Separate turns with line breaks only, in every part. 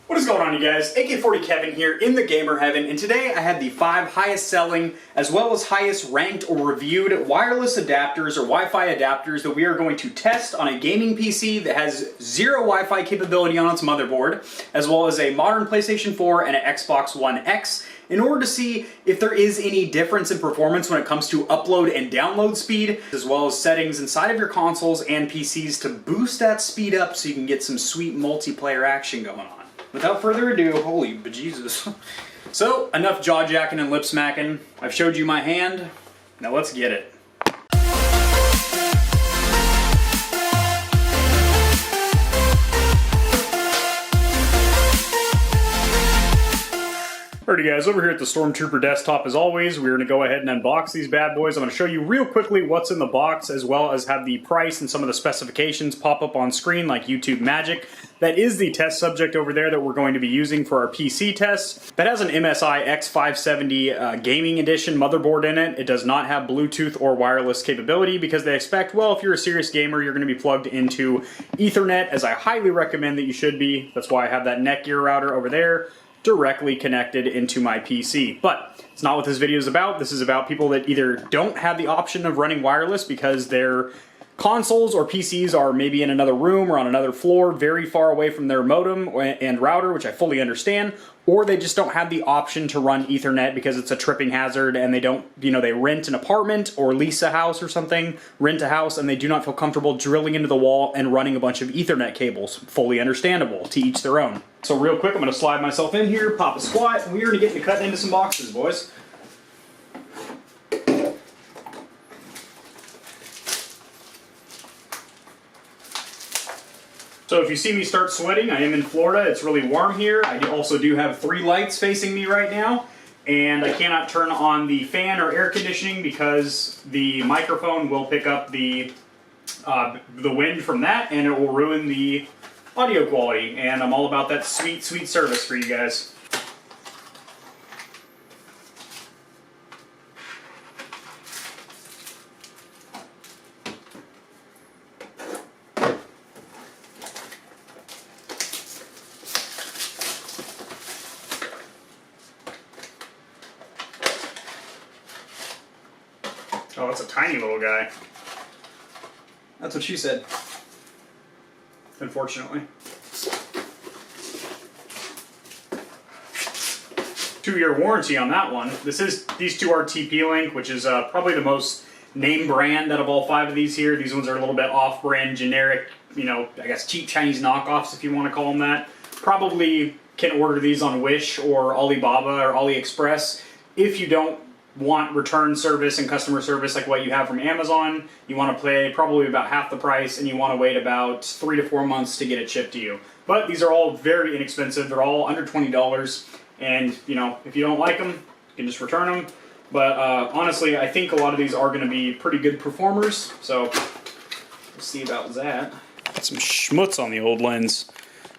What is going on, you guys? AK40 Kevin here in the gamer heaven, and today I have the 5 highest selling as well as highest ranked or reviewed wireless adapters or Wi-Fi adapters that we are going to test on a gaming PC that has 0 Wi-Fi capability on its motherboard, as well as a modern PlayStation 4 and an Xbox One X, in order to see if there is any difference in performance when it comes to upload and download speed, as well as settings inside of your consoles and PCs to boost that speed up so you can get some sweet multiplayer action going on. Without further ado, holy bejesus. So, enough jaw jacking and lip smacking. I've showed you my hand, now let's get it. Alrighty guys, over here at the Stormtrooper desktop, as always, we're going to go ahead and unbox these bad boys. I'm going to show you real quickly what's in the box, as well as have the price and some of the specifications pop up on screen like YouTube magic. That is the test subject over there that we're going to be using for our PC test. That has an MSI X570 Gaming Edition motherboard in it. It does not have Bluetooth or wireless capability because they expect, well, if you're a serious gamer, you're going to be plugged into Ethernet, as I highly recommend that you should be. That's why I have that Netgear router over there, directly connected into my PC. But it's not what this video is about. This is about people that either don't have the option of running wireless because their consoles or PCs are maybe in another room or on another floor, very far away from their modem and router, which I fully understand, or they just don't have the option to run Ethernet because it's a tripping hazard and they don't, they rent an apartment or lease a house or something, rent a house, and they do not feel comfortable drilling into the wall and running a bunch of Ethernet cables. Fully understandable, to each their own. So real quick, I'm going to slide myself in here, pop a squat, and we're going to get into cutting into some boxes, boys. So if you see me start sweating, I am in Florida. It's really warm here. I also do have 3 lights facing me right now, and I cannot turn on the fan or air conditioning because the microphone will pick up the wind from that, and it will ruin the audio quality. And I'm all about that sweet, sweet service for you guys. Oh, that's a tiny little guy. That's what she said. Unfortunately. 2-year warranty on that one. These two are TP-Link, which is probably the most name brand out of all 5 of these here. These ones are a little bit off-brand, generic, I guess cheap Chinese knockoffs, if you want to call them that. Probably can order these on Wish or Alibaba or AliExpress. If you don't want return service and customer service like what you have from Amazon, you want to pay probably about half the price, and you want to wait about 3 to 4 months to get it shipped to you. But these are all very inexpensive. They're all under $20, and if you don't like them, you can just return them. But honestly, I think a lot of these are going to be pretty good performers, so we'll see about that. Got some schmutz on the old lens.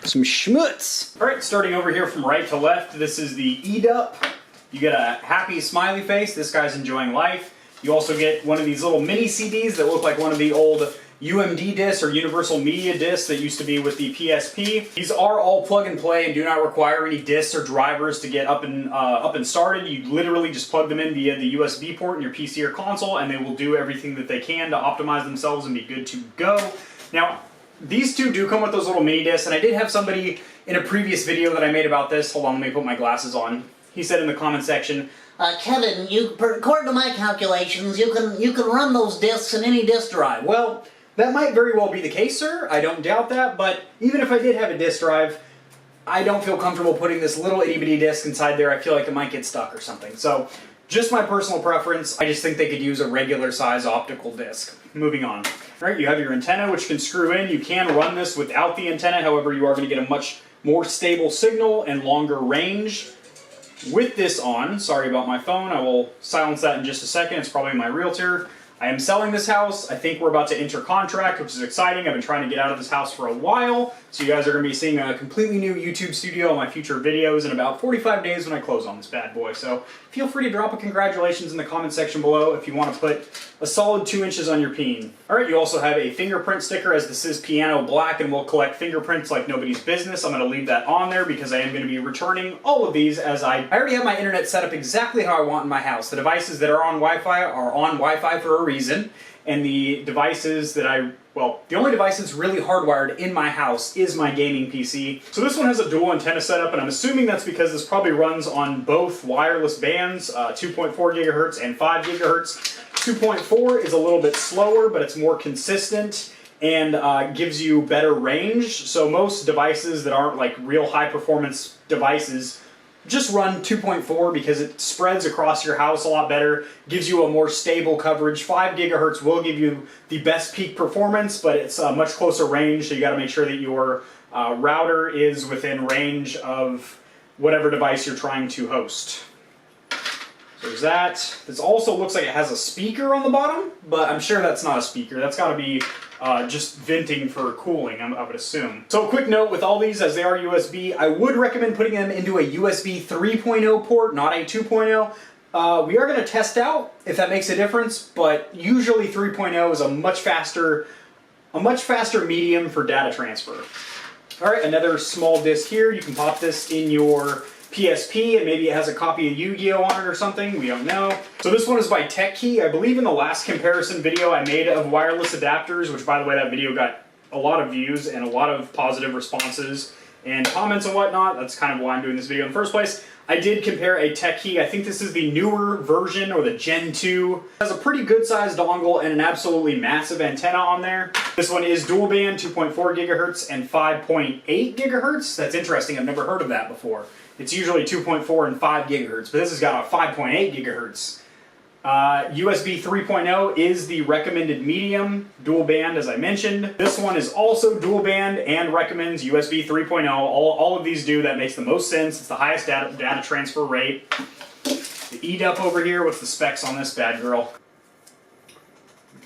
Some schmutz! Alright, starting over here from right to left, this is the EDUP. You get a happy smiley face. This guy's enjoying life. You also get one of these little mini CDs that look like one of the old UMD discs or Universal Media discs that used to be with the PSP. These are all plug and play and do not require any discs or drivers to get up and started. You literally just plug them in via the USB port in your PC or console, and they will do everything that they can to optimize themselves and be good to go. Now, these two do come with those little mini discs, and I did have somebody in a previous video that I made about this. Hold on, let me put my glasses on. He said in the comment section,
Kevin, according to my calculations, you can run those discs in any disk drive.
well, that might very well be the case, sir. I don't doubt that, but even if I did have a disk drive, I don't feel comfortable putting this little itty-bitty disk inside there. I feel like it might get stuck or something. So, just my personal preference. I just think they could use a regular size optical disc. Moving on. All right, you have your antenna, which can screw in. You can run this without the antenna. However, you are going to get a much more stable signal and longer range with this on. Sorry about my phone. I will silence that in just a second. It's probably my realtor. I am selling this house. I think we're about to enter contract, which is exciting. I've been trying to get out of this house for a while. So you guys are going to be seeing a completely new YouTube studio on my future videos in about 45 days when I close on this bad boy. So feel free to drop a congratulations in the comment section below if you want to put a solid 2 inches on your peen. Alright, you also have a fingerprint sticker, as this is piano black and will collect fingerprints like nobody's business. I'm going to leave that on there because I am going to be returning all of these, as I already have my internet set up exactly how I want in my house. The devices that are on Wi-Fi are on Wi-Fi for a reason, and the devices that the only device that's really hardwired in my house is my gaming PC. So this one has a dual antenna setup, and I'm assuming that's because this probably runs on both wireless bands, 2.4 gigahertz and 5 gigahertz. 2.4 is a little bit slower, but it's more consistent and gives you better range. So most devices that aren't like real high performance devices just run 2.4 because it spreads across your house a lot better, gives you a more stable coverage. 5 gigahertz will give you the best peak performance, but it's a much closer range, so you got to make sure that your router is within range of whatever device you're trying to host. So there's that. This also looks like it has a speaker on the bottom, but I'm sure that's not a speaker. That's got to be just venting for cooling, I would assume. So a quick note with all these, as they are USB, I would recommend putting them into a USB 3.0 port, not a 2.0. We are going to test out if that makes a difference, but usually 3.0 is a much faster medium for data transfer. All right, another small disc here. You can pop this in your PSP, and maybe it has a copy of Yu-Gi-Oh on it or something, we don't know. So this one is by Techkey. I believe in the last comparison video I made of wireless adapters, which by the way, that video got a lot of views and a lot of positive responses and comments and whatnot. That's kind of why I'm doing this video in the first place. I did compare a Techkey. I think this is the newer version, or the Gen 2. It has a pretty good sized dongle and an absolutely massive antenna on there. This one is dual band, 2.4 gigahertz and 5.8 gigahertz. That's interesting, I've never heard of that before. It's usually 2.4 and 5 gigahertz, but this has got a 5.8 gigahertz. USB 3.0 is the recommended medium, dual band as I mentioned. This one is also dual band and recommends USB 3.0. All of these do. That makes the most sense. It's the highest data transfer rate. The EDUP over here, what's the specs on this bad girl?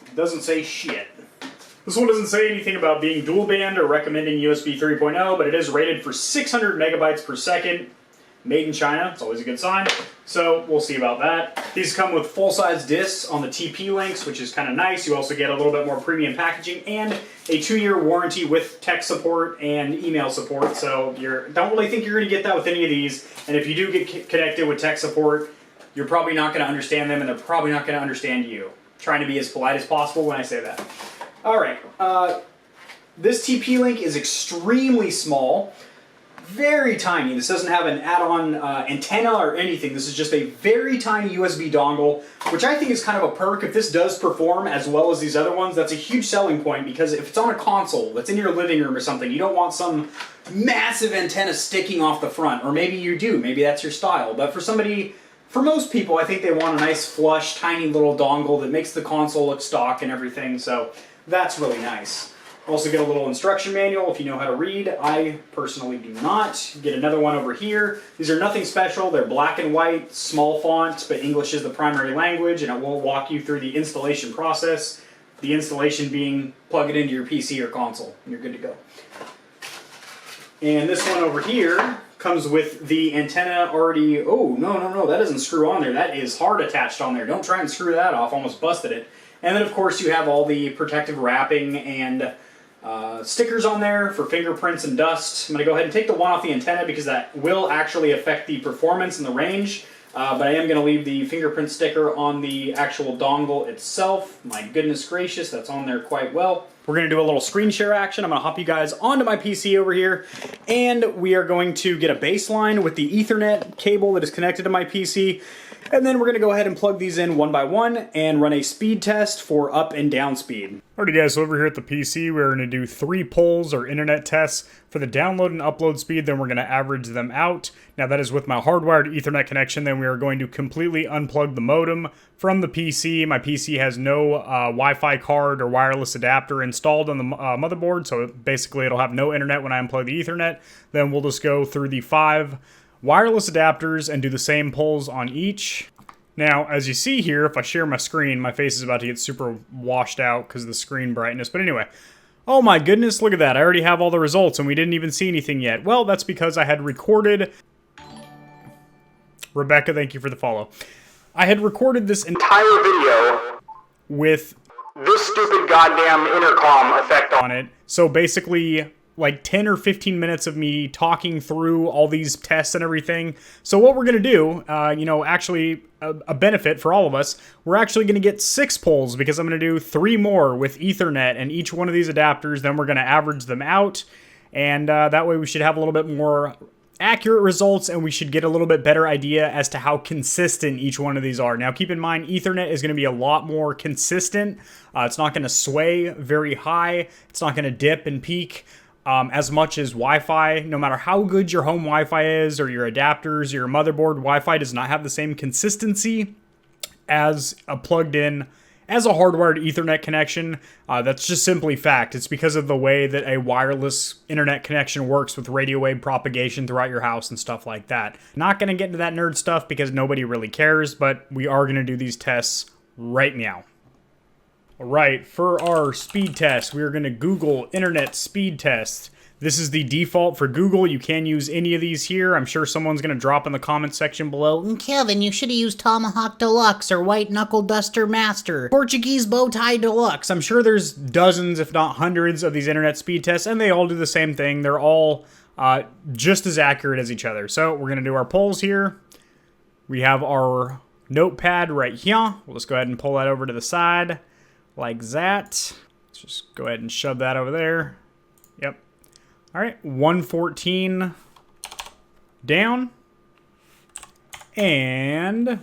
It doesn't say shit. This one doesn't say anything about being dual band or recommending USB 3.0, but it is rated for 600 megabytes per second. Made in China, it's always a good sign. So we'll see about that. These come with full-size discs on the TP links, which is kind of nice. You also get a little bit more premium packaging and a 2-year warranty with tech support and email support. So don't really think you're going to get that with any of these. And if you do get connected with tech support, you're probably not going to understand them, and they're probably not going to understand you. Trying to be as polite as possible when I say that. All right, this TP link is extremely small. Very tiny. This doesn't have an add-on antenna or anything. This is just a very tiny USB dongle, which I think is kind of a perk. If this does perform as well as these other ones, that's a huge selling point, because if it's on a console that's in your living room or something, you don't want some massive antenna sticking off the front. Or maybe you do. Maybe that's your style. But for most people, I think they want a nice flush, tiny little dongle that makes the console look stock and everything. So that's really nice. Also get a little instruction manual if you know how to read. I personally do not. Get another one over here. These are nothing special. They're black and white, small font, but English is the primary language, and it will walk you through the installation process. The installation being plug it into your PC or console, and you're good to go. And this one over here comes with the antenna already. Oh, no, that doesn't screw on there. That is hard attached on there. Don't try and screw that off. Almost busted it. And then, of course, you have all the protective wrapping and stickers on there for fingerprints and dust. I'm going to go ahead and take the one off the antenna because that will actually affect the performance and the range. But I am going to leave the fingerprint sticker on the actual dongle itself. My goodness gracious, that's on there quite well. We're going to do a little screen share action. I'm going to hop you guys onto my PC over here, and we are going to get a baseline with the Ethernet cable that is connected to my PC. And then we're going to go ahead and plug these in one by one and run a speed test for up and down speed. Alrighty guys, so over here at the PC, we're going to do 3 polls or internet tests for the download and upload speed, then we're going to average them out. Now that is with my hardwired Ethernet connection, then we are going to completely unplug the modem from the PC. My PC has no Wi-Fi card or wireless adapter installed on the motherboard, so basically it'll have no internet when I unplug the Ethernet. Then we'll just go through the 5 wireless adapters and do the same polls on each. Now, as you see here, if I share my screen, my face is about to get super washed out because of the screen brightness. But anyway, oh my goodness, look at that. I already have all the results and we didn't even see anything yet. Well, that's because I had recorded... Rebecca, thank you for the follow. I had recorded this entire video with this stupid goddamn intercom effect on it. So basically, like 10 or 15 minutes of me talking through all these tests and everything. So what we're going to do, actually a benefit for all of us, we're actually going to get 6 polls because I'm going to do 3 more with Ethernet and each one of these adapters. Then we're going to average them out. And that way we should have a little bit more accurate results and we should get a little bit better idea as to how consistent each one of these are. Now keep in mind, Ethernet is going to be a lot more consistent. It's not going to sway very high. It's not going to dip and peak as much as Wi-Fi. No matter how good your home Wi-Fi is or your adapters, your motherboard, Wi-Fi does not have the same consistency as a plugged in, as a hardwired Ethernet connection. That's just simply fact. It's because of the way that a wireless internet connection works with radio wave propagation throughout your house and stuff like that. Not going to get into that nerd stuff because nobody really cares, but we are going to do these tests right now. Alright, for our speed test, we are going to Google Internet Speed Test. This is the default for Google. You can use any of these here. I'm sure someone's going to drop in the comment section below.
Kevin, you should have used Tomahawk Deluxe or White Knuckle Duster Master. Portuguese Bow Tie Deluxe.
I'm sure there's dozens, if not hundreds, of these internet speed tests, and they all do the same thing. They're all just as accurate as each other. So we're going to do our polls here. We have our notepad right here. We'll just go ahead and pull that over to the side like that. Let's just go ahead and shove that over there. Yep. All right, 114 down and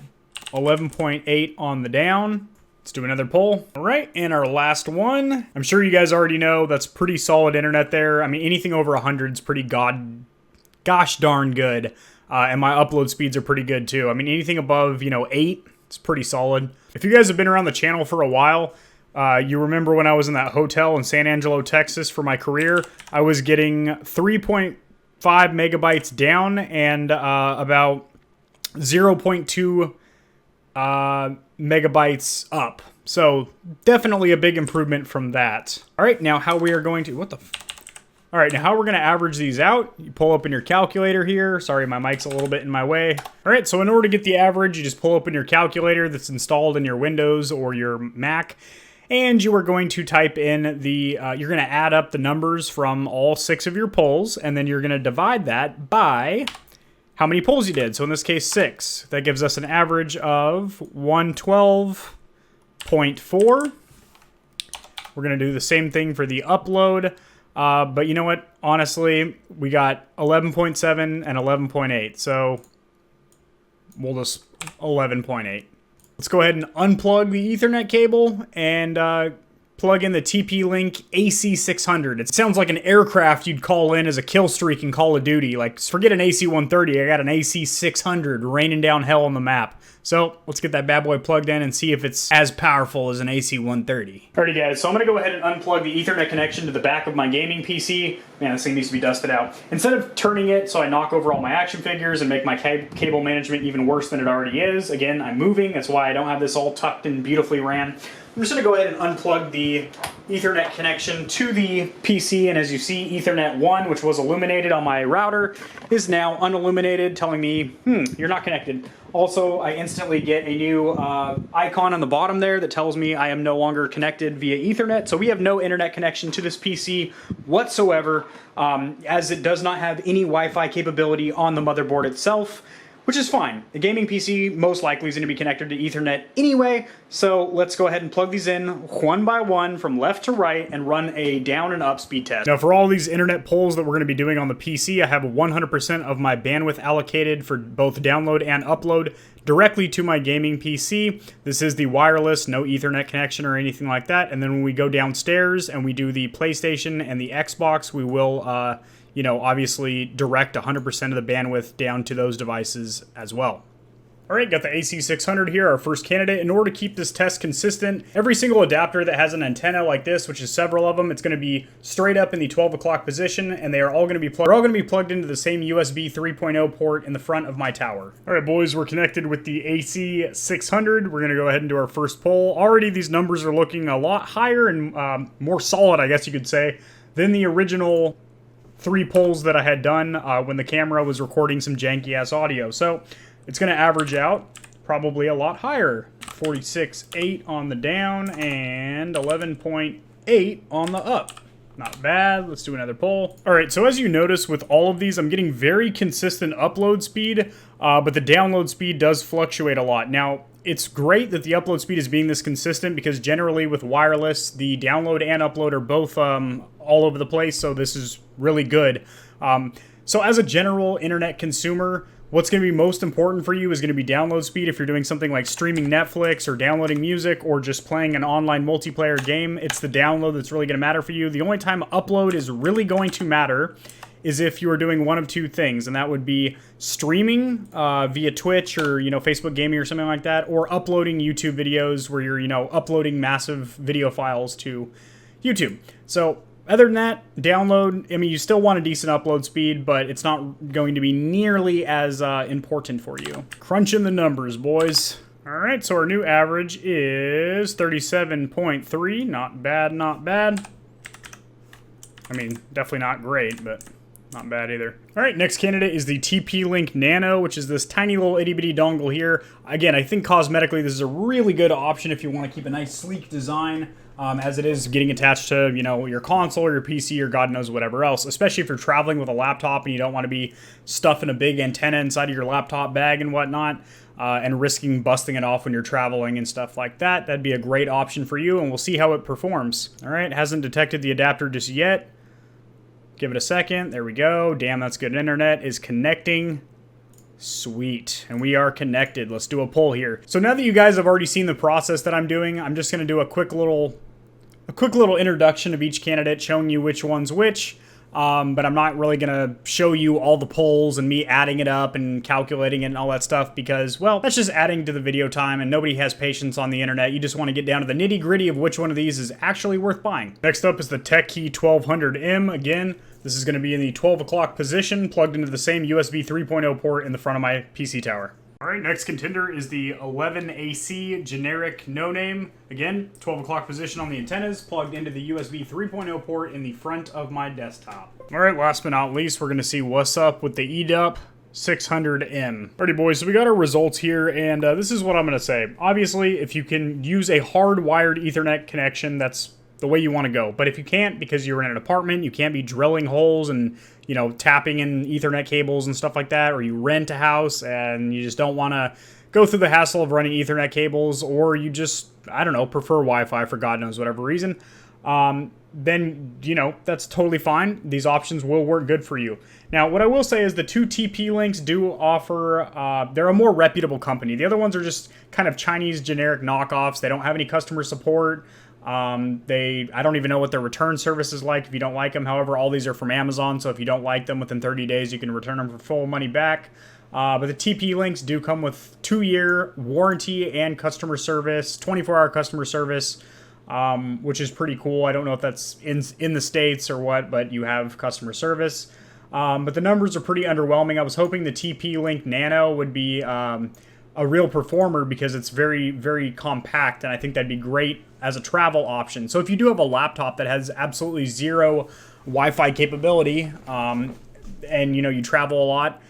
11.8 on the down. Let's do another poll. All right, and our last one. I'm sure you guys already know that's pretty solid internet there. I mean, anything over 100 is pretty gosh darn good. And my upload speeds are pretty good too. I mean, anything above, 8, it's pretty solid. If you guys have been around the channel for a while, you remember when I was in that hotel in San Angelo, Texas for my career, I was getting 3.5 megabytes down and about 0.2 megabytes up. So definitely a big improvement from that. All right, now how we are going to, all right, now how we're going to average these out, you pull open your calculator here. Sorry, my mic's a little bit in my way. All right, so in order to get the average, you just pull open your calculator that's installed in your Windows or your Mac. And you are going to type in the, you're going to add up the numbers from all 6 of your polls, and then you're going to divide that by how many polls you did. So in this case, 6. That gives us an average of 112.4. We're going to do the same thing for the upload. But you know what? Honestly, we got 11.7 and 11.8. So we'll just 11.8. Let's go ahead and unplug the Ethernet cable and plug in the TP-Link AC600. It sounds like an aircraft you'd call in as a kill streak in Call of Duty. Like, forget an AC130, I got an AC600 raining down hell on the map. So, let's get that bad boy plugged in and see if it's as powerful as an AC130. Alrighty guys, so I'm going to go ahead and unplug the Ethernet connection to the back of my gaming PC. Man, this thing needs to be dusted out. Instead of turning it so I knock over all my action figures and make my cable management even worse than it already is, again, I'm moving, that's why I don't have this all tucked and beautifully ran. I'm just going to go ahead and unplug the Ethernet connection to the PC, and as you see, Ethernet 1, which was illuminated on my router, is now unilluminated, telling me, you're not connected. Also, I instantly get a new icon on the bottom there that tells me I am no longer connected via Ethernet, so we have no internet connection to this PC whatsoever, as it does not have any Wi-Fi capability on the motherboard itself. Which is fine. The gaming PC most likely is going to be connected to Ethernet anyway, so let's go ahead and plug these in one by one from left to right and run a down and up speed test. Now for all these internet polls that we're going to be doing on the PC, I have 100% of my bandwidth allocated for both download and upload directly to my gaming PC. This is the wireless, no Ethernet connection or anything like that, and then when we go downstairs and we do the PlayStation and the Xbox, we will obviously direct 100% of the bandwidth down to those devices as well. Alright, got the AC600 here, our first candidate. In order to keep this test consistent, every single adapter that has an antenna like this, which is several of them, it's going to be straight up in the 12 o'clock position, and they are all going to be plugged into the same USB 3.0 port in the front of my tower. Alright boys, we're connected with the AC600. We're going to go ahead and do our first poll. Already these numbers are looking a lot higher and more solid, I guess you could say, than the original 3 polls that I had done when the camera was recording some janky ass audio. So it's going to average out probably a lot higher. 46.8 on the down and 11.8 on the up. Not bad. Let's do another poll. All right, so as you notice with all of these, I'm getting very consistent upload speed, but the download speed does fluctuate a lot. Now, it's great that the upload speed is being this consistent because generally with wireless, the download and upload are both all over the place, so this is really good. So as a general internet consumer, what's going to be most important for you is going to be download speed if you're doing something like streaming Netflix or downloading music or just playing an online multiplayer game. It's the download that's really going to matter for you. The only time upload is really going to matter is if you are doing one of two things, and that would be streaming via Twitch or, Facebook gaming or something like that, or uploading YouTube videos where you're, uploading massive video files to YouTube. So other than that, download, I mean, you still want a decent upload speed, but it's not going to be nearly as important for you. Crunching the numbers, boys. All right, so our new average is 37.3. Not bad, not bad. I mean, definitely not great, but not bad either. All right, next candidate is the Link Nano, which is this tiny little itty-bitty dongle here. Again, I think cosmetically this is a really good option if you want to keep a nice sleek design. As it is getting attached to, your console or your PC or God knows whatever else, especially if you're traveling with a laptop and you don't want to be stuffing a big antenna inside of your laptop bag and whatnot, and risking busting it off when you're traveling and stuff like that. That'd be a great option for you, and we'll see how it performs. All right, hasn't detected the adapter just yet. Give it a second. There we go. Damn, that's good. Internet is connecting. Sweet. And we are connected. Let's do a poll here. So now that you guys have already seen the process that I'm doing, I'm just going to do a quick little introduction of each candidate, showing you which one's which. But I'm not really going to show you all the polls and me adding it up and calculating it and all that stuff because, well, that's just adding to the video time and nobody has patience on the internet. You just want to get down to the nitty gritty of which one of these is actually worth buying. Next up is the Techkey 1200M. Again, this is going to be in the 12 o'clock position, plugged into the same USB 3.0 port in the front of my PC tower. All right, next contender is the 11AC generic no name. Again, 12 o'clock position on the antennas, plugged into the USB 3.0 port in the front of my desktop. All right, last but not least, we're going to see what's up with the EDUP 600M. Alrighty boys, so we got our results here, and this is what I'm going to say. Obviously, if you can use a hardwired Ethernet connection, that's the way you want to go. But if you can't, because you're in an apartment, you can't be drilling holes and, tapping in Ethernet cables and stuff like that, or you rent a house and you just don't want to go through the hassle of running Ethernet cables, or you just, I don't know, prefer Wi-Fi for God knows whatever reason, then, that's totally fine. These options will work good for you. Now, what I will say is the two TP-Links do offer, they're a more reputable company. The other ones are just kind of Chinese generic knockoffs. They don't have any customer support. I don't even know what their return service is like if you don't like them. However, all these are from Amazon, so if you don't like them within 30 days, you can return them for full money back. But the TP-Links do come with 2-year warranty and customer service, 24-hour customer service, which is pretty cool. I don't know if that's in the States or what, but you have customer service. But the numbers are pretty underwhelming. I was hoping the TP-Link Nano would be a real performer because it's very, very compact, and I think that'd be great as a travel option. So if you do have a laptop that has absolutely zero Wi-Fi capability, and you travel a lot,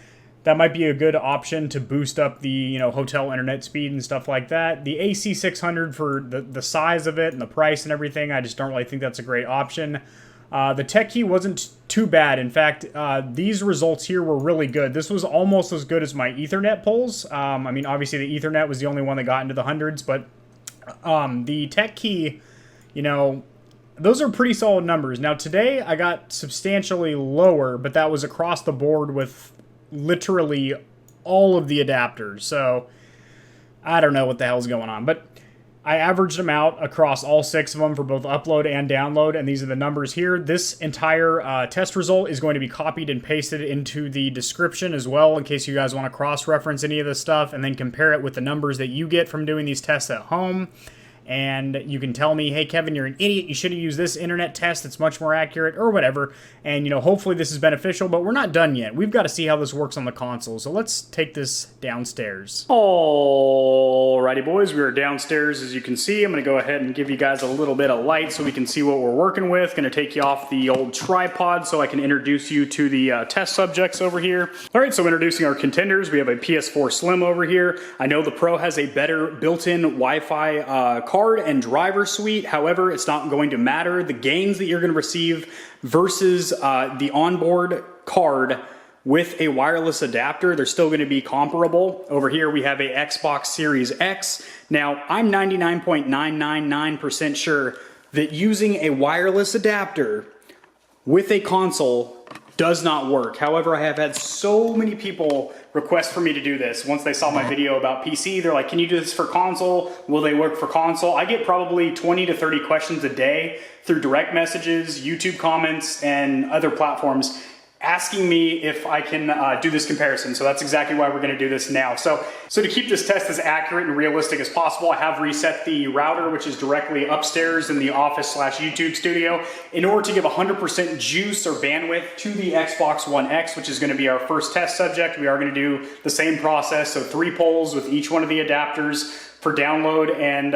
that might be a good option to boost up the hotel internet speed and stuff like that. The AC600, for the size of it and the price and everything, I just don't really think that's a great option. The Techkey wasn't too bad. In fact, these results here were really good. This was almost as good as my Ethernet polls. I mean, obviously the Ethernet was the only one that got into the hundreds, but the Techkey, those are pretty solid numbers. Now today I got substantially lower, but that was across the board with literally all of the adapters. So I don't know what the hell's going on, but I averaged them out across all 6 of them for both upload and download, and these are the numbers here. This entire test result is going to be copied and pasted into the description as well, in case you guys want to cross-reference any of this stuff, and then compare it with the numbers that you get from doing these tests at home. And you can tell me, hey, Kevin, you're an idiot. You should have used this internet test. It's much more accurate, or whatever. And, you know, hopefully this is beneficial, but we're not done yet. We've got to see how this works on the console. So let's take this downstairs. Alrighty, boys, we are downstairs, as you can see. I'm going to go ahead and give you guys a little bit of light so we can see what we're working with. Going to take you off the old tripod so I can introduce you to the test subjects over here. All right, so introducing our contenders. We have a Ps4 Slim over here. I know the Pro has a better built-in Wi-Fi card and driver suite. However, it's not going to matter. The gains that you're going to receive versus the onboard card with a wireless adapter, they're still going to be comparable. Over here we have a Xbox Series X. Now, I'm 99.999% sure that using a wireless adapter with a console does not work. However, I have had so many people request for me to do this. Once they saw my video about PC, they're like, can you do this for console? Will they work for console? I get probably 20 to 30 questions a day through direct messages, YouTube comments, and other platforms asking me if I can do this comparison. So that's exactly why we're gonna do this now. So to keep this test as accurate and realistic as possible, I have reset the router, which is directly upstairs in the office/YouTube studio, in order to give 100% juice or bandwidth to the Xbox One X, which is gonna be our first test subject. We are gonna do the same process, so 3 poles with each one of the adapters for download and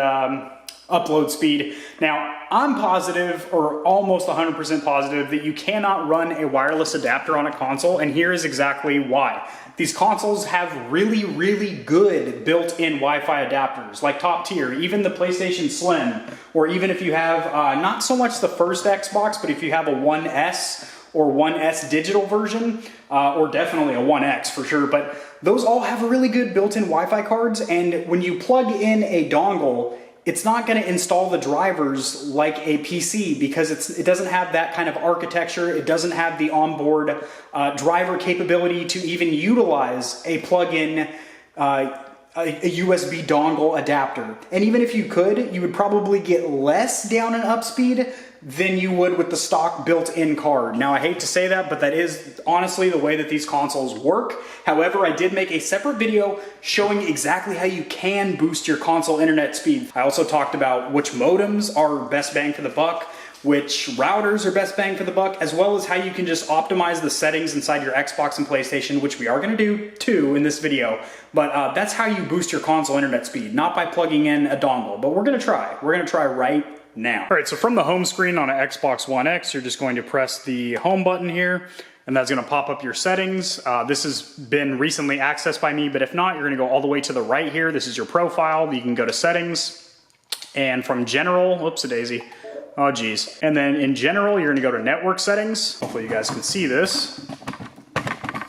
upload speed. Now, I'm positive, or almost 100% positive, that you cannot run a wireless adapter on a console, and here is exactly why. These consoles have really, really good built-in Wi-Fi adapters, like top tier, even the PlayStation Slim, or even if you have, not so much the first Xbox, but if you have a 1S or 1S digital version, or definitely a 1X for sure, but those all have really good built-in Wi-Fi cards, and when you plug in a dongle, it's not going to install the drivers like a PC because it doesn't have that kind of architecture. It doesn't have the onboard driver capability to even utilize a plug-in a USB dongle adapter. And even if you could, you would probably get less down and up speed than you would with the stock built-in card. Now, I hate to say that, but that is honestly the way that these consoles work. However, I did make a separate video showing exactly how you can boost your console internet speed. I also talked about which modems are best bang for the buck, which routers are best bang for the buck, as well as how you can just optimize the settings inside your Xbox and PlayStation, which we are gonna do too in this video. But that's how you boost your console internet speed, not by plugging in a dongle, but we're gonna try. We're gonna try right now. All right, so from the home screen on an Xbox One X, you're just going to press the home button here, and that's gonna pop up your settings. This has been recently accessed by me, but if not, you're gonna go all the way to the right here. This is your profile. You can go to settings, and from general, whoops-a-daisy, oh geez. And then in general, you're gonna go to network settings. Hopefully you guys can see this.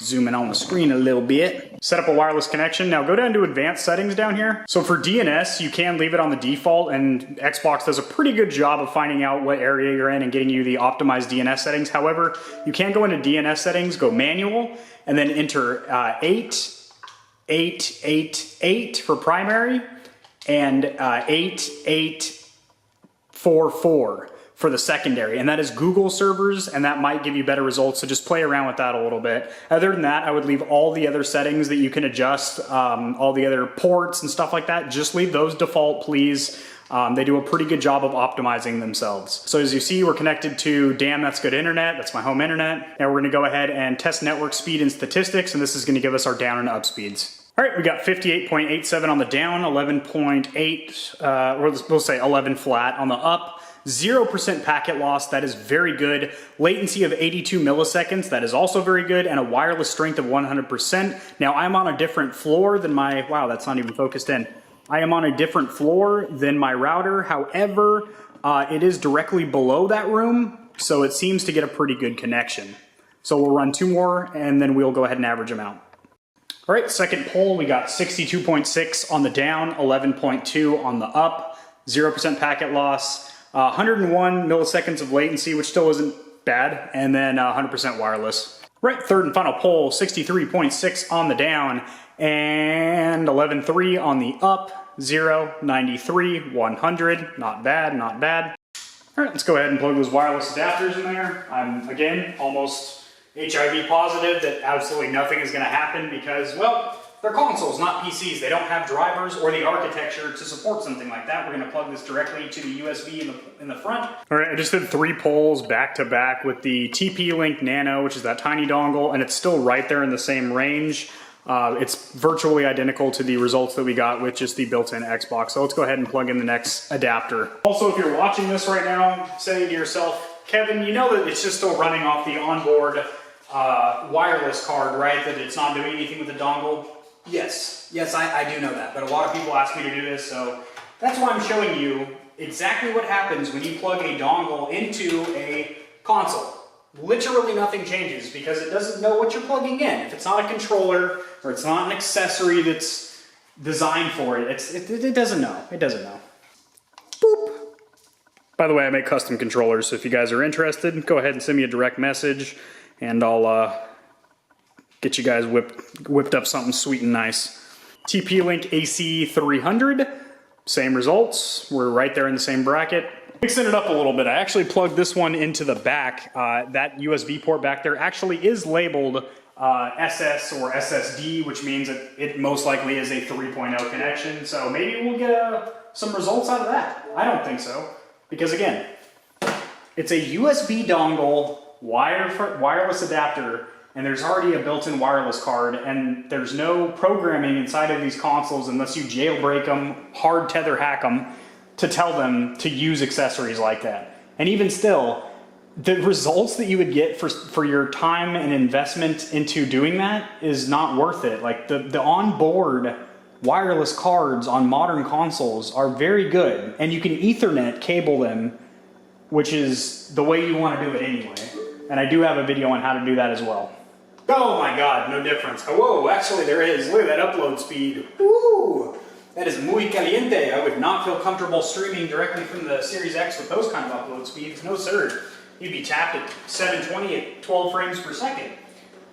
Zoom in on the screen a little bit. Set up a wireless connection. Now go down to advanced settings down here. So for DNS, you can leave it on the default, and Xbox does a pretty good job of finding out what area you're in and getting you the optimized DNS settings. However, you can go into DNS settings, go manual, and then enter 8888 for primary and 8844 for the secondary, and that is Google servers, and that might give you better results, so just play around with that a little bit. Other than that, I would leave all the other settings that you can adjust, all the other ports and stuff like that, just leave those default, please. They do a pretty good job of optimizing themselves. So as you see, we're connected to Damn That's Good Internet. That's my home internet. Now we're gonna go ahead and test network speed and statistics, and this is gonna give us our down and up speeds. All right, we got 58.87 on the down, 11.8, or we'll say 11 flat on the up. 0% packet loss, that is very good. Latency of 82 milliseconds, that is also very good, and a wireless strength of 100%. Now I'm on a different floor than my, wow, that's not even focused in. I am on a different floor than my router. However, it is directly below that room, so it seems to get a pretty good connection. So we'll run 2 more, and then we'll go ahead and average them out. All right, second poll, we got 62.6 on the down, 11.2 on the up, 0% packet loss, 101 milliseconds of latency, which still isn't bad, and then 100% wireless. Right, third and final poll, 63.6 on the down, and 11.3 on the up, 0, 93, 100. Not bad, not bad. All right, let's go ahead and plug those wireless adapters in there. I'm, again, almost HIV positive that absolutely nothing is gonna happen because, well, they're consoles, not PCs. They don't have drivers or the architecture to support something like that. We're gonna plug this directly to the USB in the front. All right, I just did 3 poles back to back with the Link Nano, which is that tiny dongle, and it's still right there in the same range. It's virtually identical to the results that we got with just the built-in Xbox. So let's go ahead and plug in the next adapter. Also, if you're watching this right now, say to yourself, Kevin, you know that it's just still running off the onboard wireless card, right? That it's not doing anything with the dongle? Yes, I do know that, but a lot of people ask me to do this, so that's why I'm showing you exactly what happens when you plug a dongle into a console. Literally nothing changes because it doesn't know what you're plugging in. If it's not a controller or it's not an accessory that's designed for it, it doesn't know. It doesn't know. Boop. By the way, I make custom controllers, so if you guys are interested, go ahead and send me a direct message and I'll get you guys whipped up something sweet and nice. Link AC300, same results. We're right there in the same bracket. Mixing it up a little bit, I actually plugged this one into the back. That USB port back there actually is labeled SS or SSD, which means that it most likely is a 3.0 connection. So maybe we'll get some results out of that. I don't think so, because again, it's a USB dongle, wireless adapter, and there's already a built-in wireless card, and there's no programming inside of these consoles unless you jailbreak them, hard tether hack them, to tell them to use accessories like that. And even still, the results that you would get for your time and investment into doing that is not worth it. Like the onboard wireless cards on modern consoles are very good, and you can Ethernet cable them, which is the way you want to do it anyway. And I do have a video on how to do that as well. Oh my God, no difference. Oh, whoa, actually there is. Look at that upload speed. Woo! That is muy caliente. I would not feel comfortable streaming directly from the Series X with those kind of upload speeds. No sir. You'd be tapped at 720 at 12 frames per second.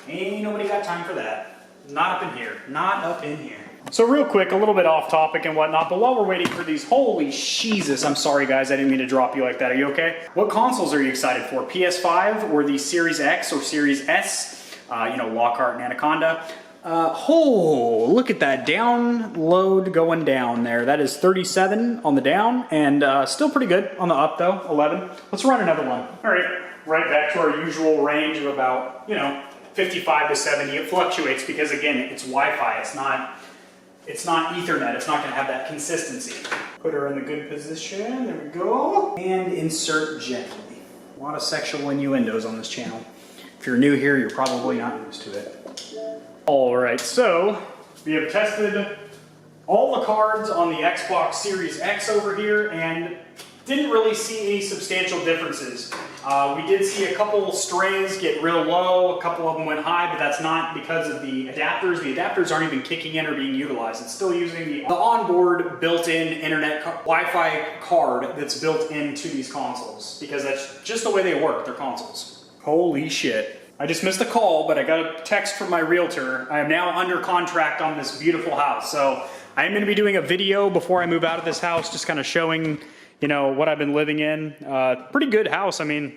Ain't nobody got time for that. Not up in here. Not up in here. So real quick, a little bit off topic and whatnot, but while we're waiting for these, holy Jesus, I'm sorry guys, I didn't mean to drop you like that. Are you okay? What consoles are you excited for? PS5 or the Series X or Series S? You know, Lockhart and Anaconda. Oh, look at that download going down there. That is 37 on the down and still pretty good on the up though, 11. Let's run another one. All right back to our usual range of about, you know, 55 to 70. It fluctuates because again, it's Wi-Fi. It's not Ethernet. It's not gonna have that consistency. Put her in the good position, there we go. And insert gently. A lot of sexual innuendos on this channel. If you're new here, you're probably not used to it. All right, so we have tested all the cards on the Xbox Series X over here and didn't really see any substantial differences. We did see a couple strays get real low, a couple of them went high, but that's not because of the adapters. The adapters aren't even kicking in or being utilized. It's still using the onboard built-in internet Wi-Fi card that's built into these consoles because that's just the way they work, they're consoles. Holy shit. I just missed a call, but I got a text from my realtor. I am now under contract on this beautiful house. So I am gonna be doing a video before I move out of this house, just kind of showing, you know, what I've been living in. Pretty good house. I mean,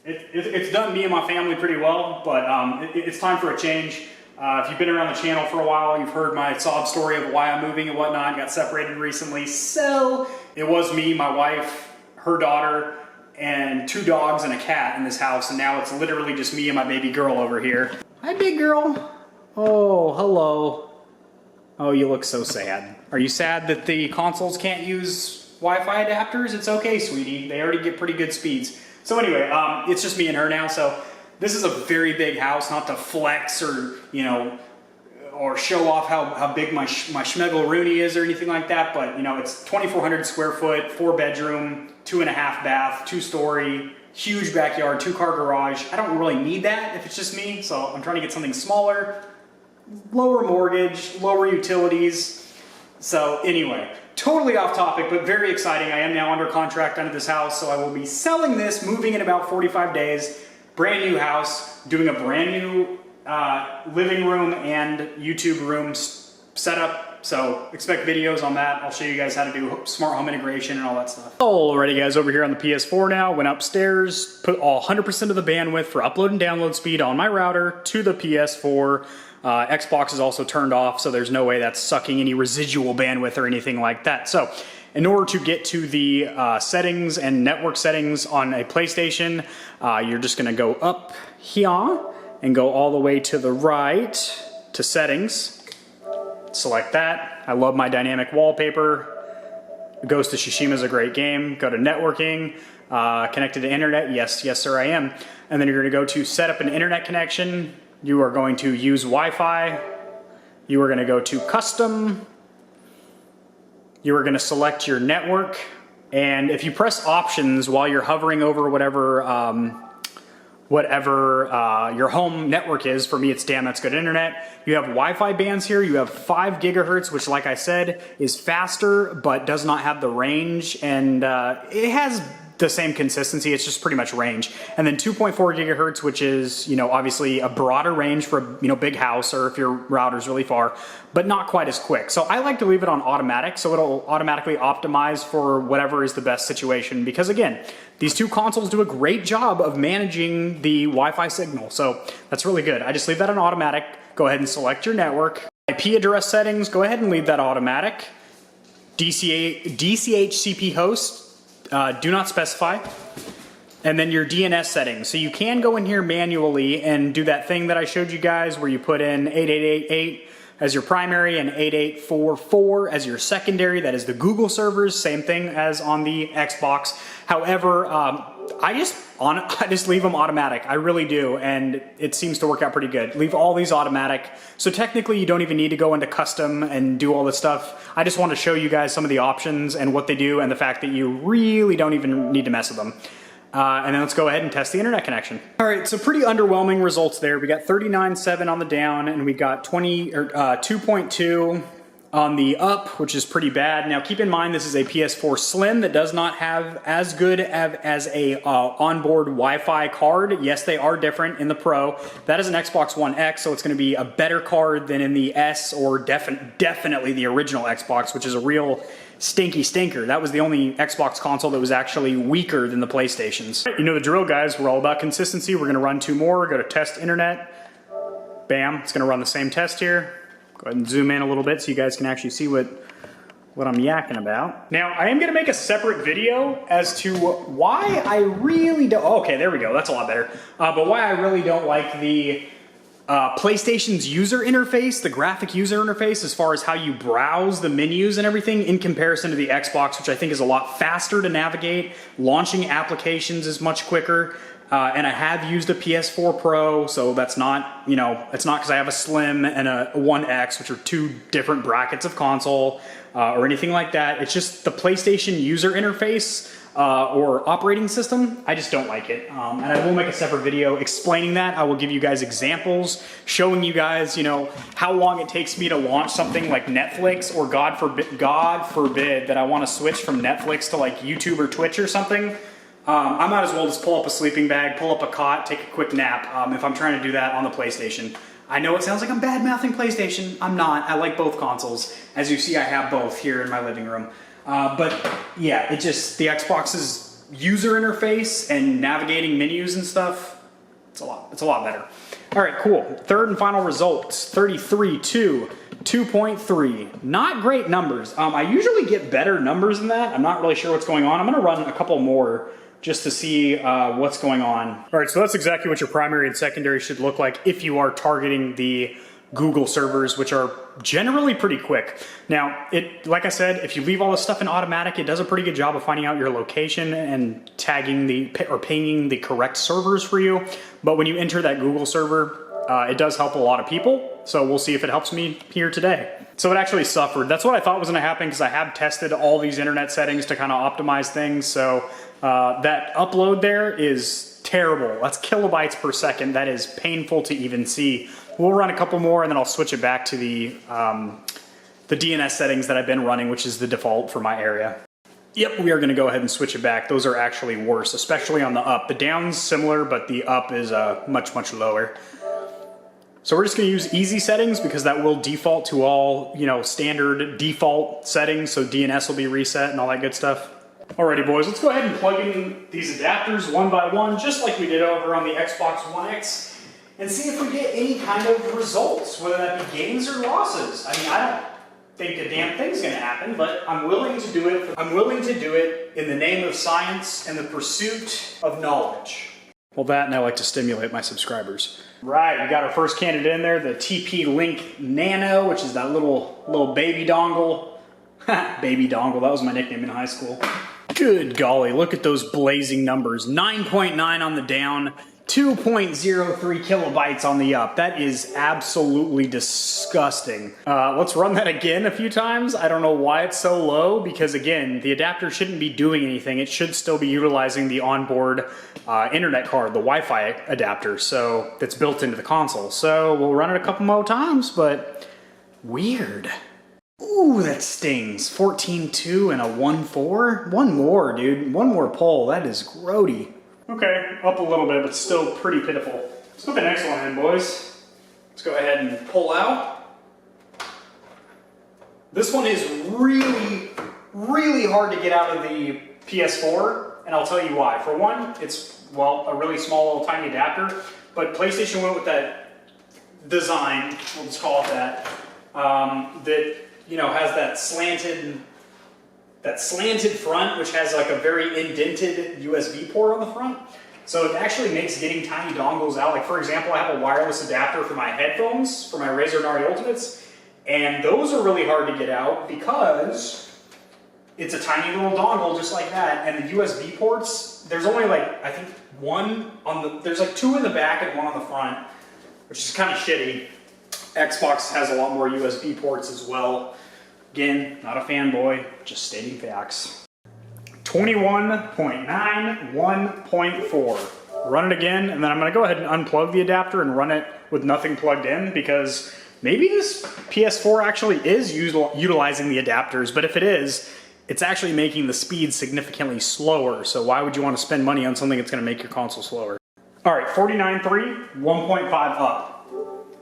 it's done me and my family pretty well, but it's time for a change. If you've been around the channel for a while, you've heard my sob story of why I'm moving and whatnot. Got separated recently. So it was me, my wife, her daughter, and 2 dogs and a cat in this house, and now it's literally just me and my baby girl over here. Hi, big girl. Oh, hello. Oh, you look so sad. Are you sad that the consoles can't use Wi-Fi adapters? It's okay, sweetie. They already get pretty good speeds. So anyway, it's just me and her now, so this is a very big house, not to flex or, you know, or show off how big my schmeggle-rooney is or anything like that, but you know, it's 2,400 square foot, 4 bedroom, 2.5 bath, 2-story, huge backyard, 2-car garage. I don't really need that if it's just me, so I'm trying to get something smaller, lower mortgage, lower utilities. So anyway, totally off topic, but very exciting. I am now under contract under this house, so I will be selling this, moving in about 45 days, brand new house, doing a brand new living room and YouTube room setup. So expect videos on that. I'll show you guys how to do smart home integration and all that stuff. Alrighty guys, over here on the PS4 now, went upstairs, put all 100% of the bandwidth for upload and download speed on my router to the PS4. Xbox is also turned off, so there's no way that's sucking any residual bandwidth or anything like that. So in order to get to the settings and network settings on a PlayStation, you're just gonna go up here and go all the way to the right to settings. Select that. I love my dynamic wallpaper. Ghost of Tsushima is a great game. Go to networking, connected to internet. Yes, yes sir, I am. And then you're gonna go to set up an internet connection. You are going to use Wi-Fi. You are gonna go to custom. You are gonna select your network. And if you press options while you're hovering over whatever your home network is, for me it's damn that's good internet. You have Wi-Fi bands here. You have 5 gigahertz, which like I said is faster but does not have the range, and it has the same consistency, it's just pretty much range. And then 2.4 gigahertz, which is, you know, obviously a broader range for a, you know, big house or if your router's really far, but not quite as quick. So I like to leave it on automatic, so it'll automatically optimize for whatever is the best situation, because again, these two consoles do a great job of managing the Wi-Fi signal, so that's really good. I just leave that on automatic. Go ahead and select your network. IP address settings, go ahead and leave that automatic. DCHCP host, do not specify. And then your DNS settings. So you can go in here manually and do that thing that I showed you guys where you put in 8888 as your primary and 8844 as your secondary. That is the Google servers, same thing as on the Xbox. However, I just leave them automatic. I really do, and it seems to work out pretty good. Leave all these automatic. So technically you don't even need to go into custom and do all this stuff. I just want to show you guys some of the options and what they do and the fact that you really don't even need to mess with them. And then let's go ahead and test the internet connection. All right, so pretty underwhelming results there. We got 39.7 on the down, and we got 2.2 on the up, which is pretty bad. Now keep in mind this is a PS4 Slim that does not have as good as a onboard Wi-Fi card. Yes, they are different in the Pro. That is an Xbox One X, so it's going to be a better card than in the S or definitely the original Xbox, which is a real stinky stinker. That was the only Xbox console that was actually weaker than the PlayStations. You know the drill, guys. We're all about consistency. We're going to run 2 more. Go to test internet. Bam. It's going to run the same test here. Go ahead and zoom in a little bit so you guys can actually see what I'm yakking about. Now, I am going to make a separate video as to why I really don't... Oh, okay, there we go. That's a lot better. But why I really don't like the PlayStation's user interface, the graphic user interface, as far as how you browse the menus and everything in comparison to the Xbox, which I think is a lot faster to navigate. Launching applications is much quicker. And I have used a PS4 Pro, so that's not, you know, it's not because I have a Slim and a One X, which are 2 different brackets of console, or anything like that. It's just the PlayStation user interface or operating system. I just don't like it. And I will make a separate video explaining that. I will give you guys examples, showing you guys, you know, how long it takes me to launch something like Netflix, or God forbid that I want to switch from Netflix to like YouTube or Twitch or something. I might as well just pull up a sleeping bag, pull up a cot, take a quick nap if I'm trying to do that on the PlayStation. I know it sounds like I'm bad-mouthing PlayStation. I'm not. I like both consoles. As you see, I have both here in my living room. But yeah, it just, the Xbox's user interface and navigating menus and stuff, it's a lot better. All right, cool. Third and final results, 33.2. 2.3. Not great numbers. I usually get better numbers than that. I'm not really sure what's going on. I'm going to run a couple more just to see what's going on. All right, so that's exactly what your primary and secondary should look like if you are targeting the Google servers, which are generally pretty quick. Now, like I said, if you leave all this stuff in automatic, it does a pretty good job of finding out your location and tagging or pinging the correct servers for you. But when you enter that Google server, it does help a lot of people. So we'll see if it helps me here today. So it actually suffered. That's what I thought was gonna happen, because I have tested all these internet settings to kind of optimize things. So that upload there is terrible. That's kilobytes per second. That is painful to even see. We'll run a couple more and then I'll switch it back to the DNS settings that I've been running, which is the default for my area. Yep, we are gonna go ahead and switch it back. Those are actually worse, especially on the up. The down's similar, but the up is much, much lower. So we're just gonna use easy settings because that will default to all, you know, standard default settings. So DNS will be reset and all that good stuff. Alrighty boys, let's go ahead and plug in these adapters one by one, just like we did over on the Xbox One X, and see if we get any kind of results, whether that be gains or losses. I mean, I don't think a damn thing's gonna happen, but I'm willing to do it. I'm willing to do it in the name of science and the pursuit of knowledge. Well, that, and I like to stimulate my subscribers. Right, we got our first candidate in there, the TP Link Nano, which is that little baby dongle. Baby dongle, that was my nickname in high school. Good golly, look at those blazing numbers. 9.9 on the down, 2.03 kilobytes on the up. That is absolutely disgusting. Let's run that again a few times. I don't know why it's so low, because again, the adapter shouldn't be doing anything. It should still be utilizing the onboard internet card, the Wi-Fi adapter, so that's built into the console. So we'll run it a couple more times, but weird. Ooh, that stings. 14.2 and a 1.4. One more, dude. One more pull. That is grody. Okay, up a little bit, but still pretty pitiful. Let's put the next one in, boys. Let's go ahead and pull out. This one is really, really hard to get out of the PS4, and I'll tell you why. For one, it's, well, a really small little tiny adapter, but PlayStation went with that design, we'll just call it that, that, you know, has that slanted front, which has like a very indented USB port on the front. So it actually makes getting tiny dongles out. Like for example, I have a wireless adapter for my headphones, for my Razer Nari Ultimates, and those are really hard to get out because it's a tiny little dongle just like that. And the USB ports, there's only like, I think one on the, there's like two in the back and one on the front, which is kind of shitty. Xbox has a lot more USB ports as well. Again, not a fanboy, just stating facts. 21.9, 1.4. Run it again, and then I'm gonna go ahead and unplug the adapter and run it with nothing plugged in, because maybe this PS4 actually is utilizing the adapters, but if it is, it's actually making the speed significantly slower, so why would you want to spend money on something that's gonna make your console slower? All right, 49.3, 1.5 up.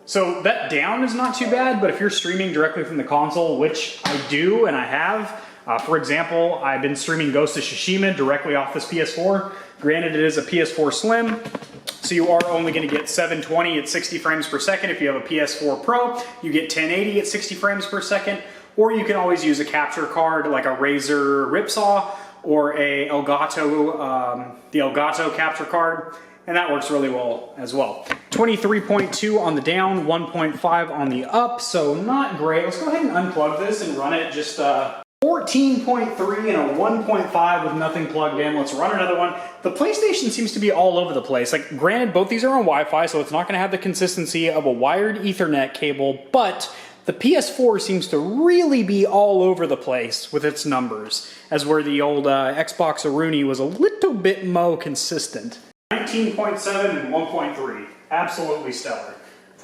So that down is not too bad, but if you're streaming directly from the console, which I do and I have, for example, I've been streaming Ghost of Tsushima directly off this PS4. Granted, it is a Ps4 Slim, so you are only going to get 720 at 60 frames per second. If you have a Ps4 Pro, you get 1080 at 60 frames per second, or you can always use a capture card like a Razer Ripsaw or a Elgato, the Elgato capture card. And that works really well as well. 23.2 on the down, 1.5 on the up, so not great. Let's go ahead and unplug this and run it just 14.3 and a 1.5 with nothing plugged in. Let's run another one. The PlayStation seems to be all over the place. Like, granted, both these are on Wi-Fi, so it's not gonna have the consistency of a wired Ethernet cable, but the PS4 seems to really be all over the place with its numbers, as where the old Xbox Aruni was a little bit more consistent. 19.7 and 1.3. Absolutely stellar.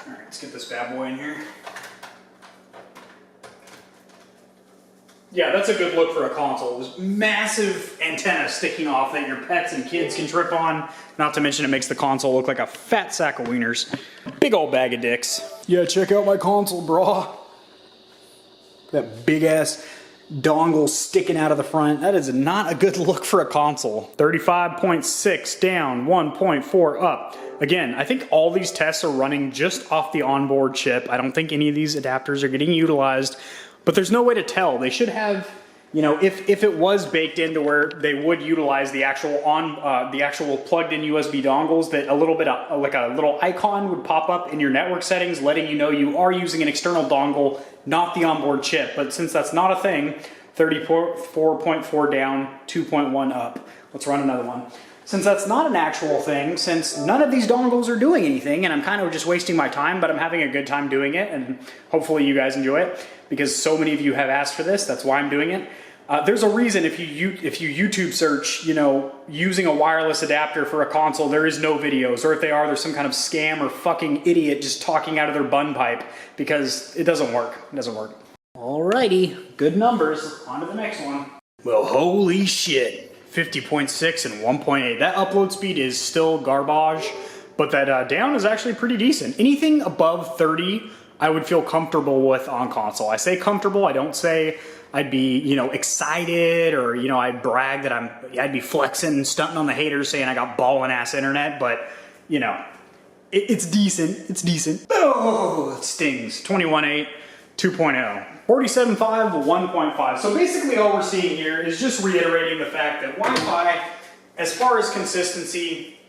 All right, let's get this bad boy in here. Yeah, that's a good look for a console. There's massive antennas sticking off that your pets and kids can trip on. Not to mention it makes the console look like a fat sack of wieners. Big old bag of dicks. Yeah, check out my console, brah. That big ass dongle sticking out of the front. That is not a good look for a console. 35.6 down, 1.4 up. Again, I think all these tests are running just off the onboard chip. I don't think any of these adapters are getting utilized, but there's no way to tell. They should have, you know, if it was baked into where they would utilize the actual plugged-in USB dongles, that a little bit of, like a little icon would pop up in your network settings letting you know you are using an external dongle, not the onboard chip. But since that's not a thing, 34.4 down, 2.1 up. Let's run another one. Since that's not an actual thing, since none of these dongles are doing anything, and I'm kind of just wasting my time, but I'm having a good time doing it, and hopefully you guys enjoy it, because so many of you have asked for this, that's why I'm doing it. There's a reason if you YouTube search, you know, using a wireless adapter for a console, there is no videos, or if they are, there's some kind of scam or fucking idiot just talking out of their bun pipe, because it doesn't work. It doesn't work. Alrighty, good numbers. On to the next one. Well, holy shit. 50.6 and 1.8. That upload speed is still garbage, but that down is actually pretty decent. Anything above 30, I would feel comfortable with on console. I say comfortable, I don't say I'd be, you know, excited or, you know, I'd brag that I'd be flexing and stunting on the haters saying I got ballin' ass internet, but, you know, it's decent. It's decent. Oh, it stings. 21.8, 2.0. 47.5, 1.5. So basically all we're seeing here is just reiterating the fact that Wi-Fi, as far as consistency,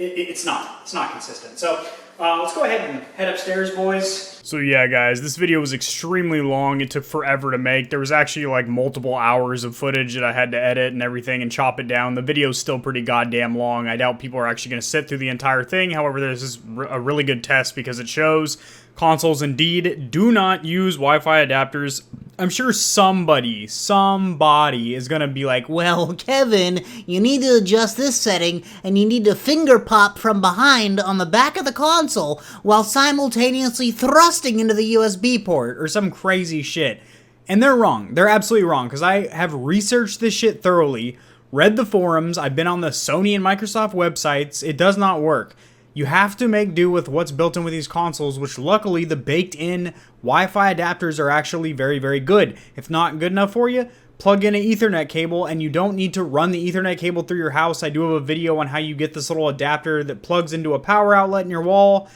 it's not consistent. So let's go ahead and head upstairs, boys. So yeah, guys, this video was extremely long. It took forever to make. There was actually like multiple hours of footage that I had to edit and everything and chop it down. The video's still pretty goddamn long. I doubt people are actually going to sit through the entire thing. However, this is a really good test because it shows consoles indeed do not use Wi-Fi adapters. I'm sure somebody is gonna be like,
well, Kevin, you need to adjust this setting, and you need to finger pop from behind on the back of the console while simultaneously thrusting into the USB port,
or some crazy shit. And they're wrong. They're absolutely wrong, because I have researched this shit thoroughly, read the forums, I've been on the Sony and Microsoft websites. It does not work. You have to make do with what's built in with these consoles, which luckily the baked-in Wi-Fi adapters are actually very, very good. If not good enough for you, plug in an Ethernet cable, and you don't need to run the Ethernet cable through your house. I do have a video on how you get this little adapter that plugs into a power outlet in your wall,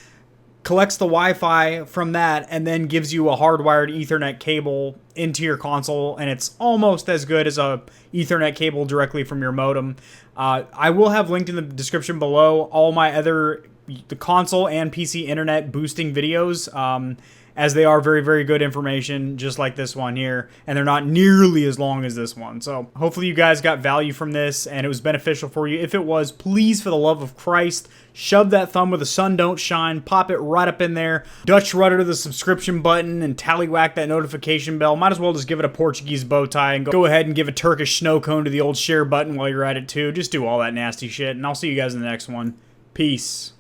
collects the Wi-Fi from that, and then gives you a hardwired Ethernet cable into your console, and it's almost as good as a Ethernet cable directly from your modem. I will have linked in the description below all my other the console and PC internet boosting videos, as they are very, very good information, just like this one here, and they're not nearly as long as this one. So hopefully you guys got value from this and it was beneficial for you. If it was, please, for the love of Christ, shove that thumb where the sun don't shine, pop it right up in there, Dutch rudder to the subscription button, and tallywhack that notification bell. Might as well just give it a Portuguese bow tie and go ahead and give a Turkish snow cone to the old share button while you're at it too. Just do all that nasty shit, and I'll see you guys in the next one. Peace.